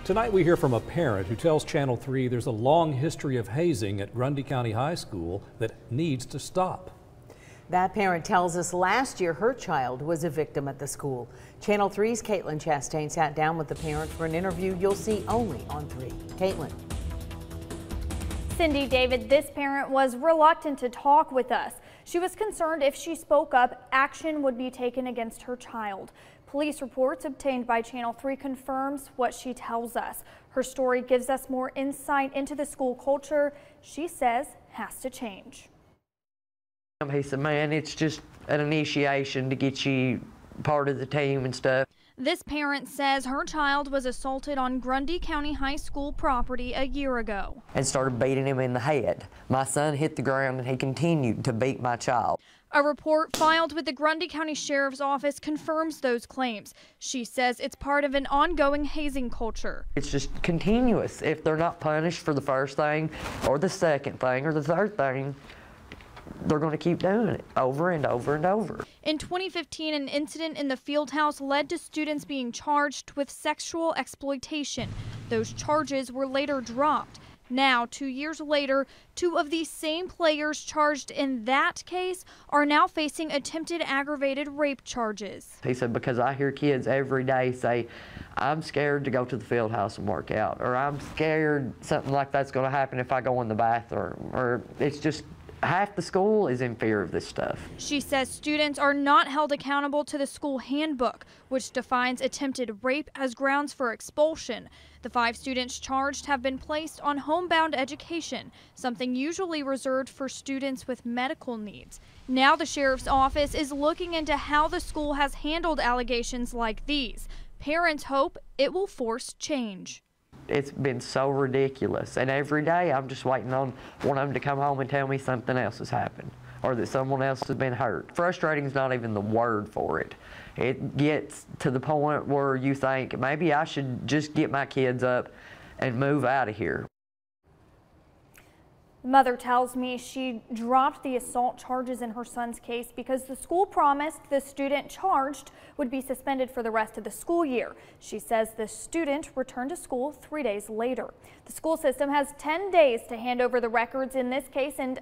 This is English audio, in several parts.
Tonight we hear from a parent who tells Channel 3 there's a long history of hazing at Grundy County High School that needs to stop. That parent tells us last year her child was a victim at the school. Channel 3's Caitlin Chastain sat down with the parent for an interview you'll see only on 3. Caitlin. Cindy, David, this parent was reluctant to talk with us. She was concerned if she spoke up, action would be taken against her child. Police reports obtained by Channel 3 confirms what she tells us. Her story gives us more insight into the school culture she says has to change. He said, man, it's just an initiation to get you part of the team and stuff. This parent says her child was assaulted on Grundy County High School property a year ago. And started beating him in the head. My son hit the ground and he continued to beat my child. A report filed with the Grundy County Sheriff's Office confirms those claims. She says it's part of an ongoing hazing culture. It's just continuous. If they're not punished for the first thing or the second thing or the third thing, they're going to keep doing it over and over and over. In 2015, an incident in the field house led to students being charged with sexual exploitation. Those charges were later dropped. Now, 2 years later, 2 of these same players charged in that case are now facing attempted aggravated rape charges. He said, because I hear kids every day say, I'm scared to go to the field house and work out, or I'm scared something like that's going to happen if I go in the bathroom, or it's just half the school is in fear of this stuff. She says students are not held accountable to the school handbook, which defines attempted rape as grounds for expulsion. The 5 students charged have been placed on homebound education, something usually reserved for students with medical needs. Now the sheriff's office is looking into how the school has handled allegations like these. Parents hope it will force change. It's been so ridiculous, and every day I'm just waiting on one of them to come home and tell me something else has happened or that someone else has been hurt. Frustrating is not even the word for it. It gets to the point where you think maybe I should just get my kids up and move out of here. The mother tells me she dropped the assault charges in her son's case because the school promised the student charged would be suspended for the rest of the school year. She says the student returned to school 3 days later. The school system has 10 days to hand over the records in this case and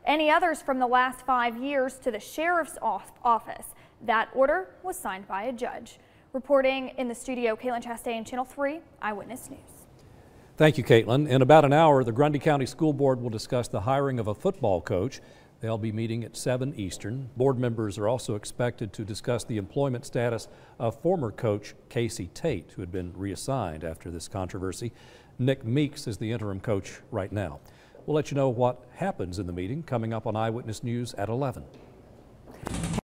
any others from the last 5 years to the sheriff's office. That order was signed by a judge. Reporting in the studio, Caitlin Chastain, Channel 3 Eyewitness News. Thank you, Caitlin. In about an hour, the Grundy County School Board will discuss the hiring of a football coach. They'll be meeting at 7 Eastern. Board members are also expected to discuss the employment status of former coach Casey Tate, who had been reassigned after this controversy. Nick Meeks is the interim coach right now. We'll let you know what happens in the meeting coming up on Eyewitness News at 11.